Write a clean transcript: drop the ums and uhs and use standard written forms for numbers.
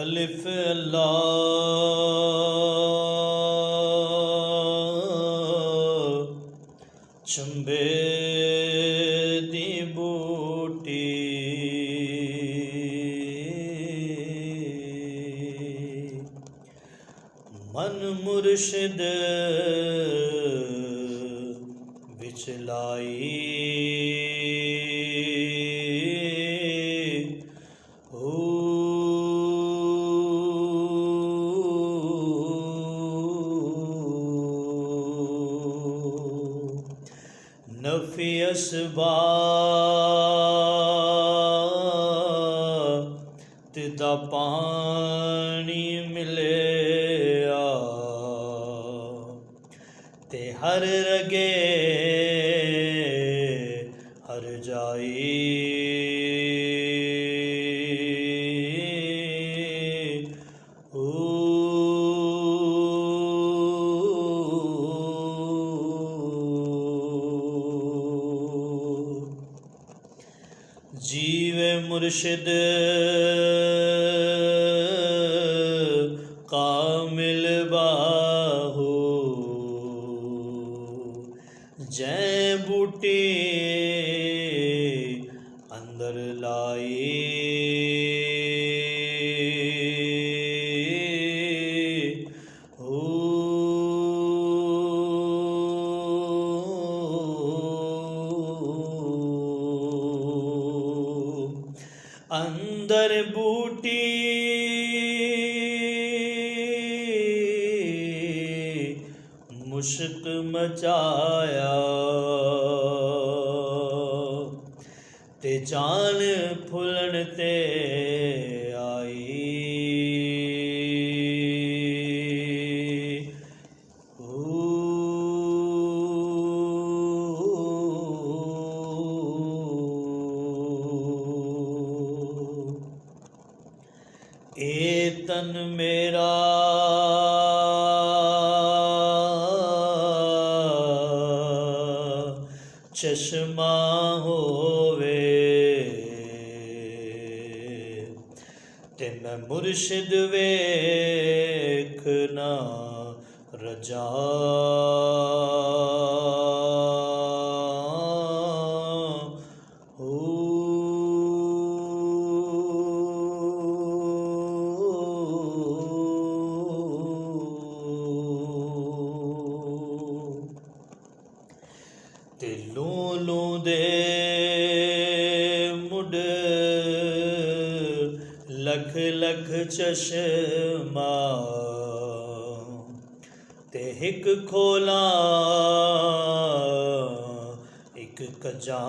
अलिफ अल्लाह चंबे दी बूटी मन मुर्शिद विच लाई नफी असबात दा पानी मिले ते हर रगे हर जाई जीवे मुर्शिद कामिल बाहू जै बूटी अंदर लाई अंदर बूटी मुश्क मचाया ते जान फुलन ते आई ए तन मेरा चश्मा होवे ते मैं मुर्शिद वेखना रजा ते लूं दे मुड लख लख चश्मा ते हिक खोला एक कजा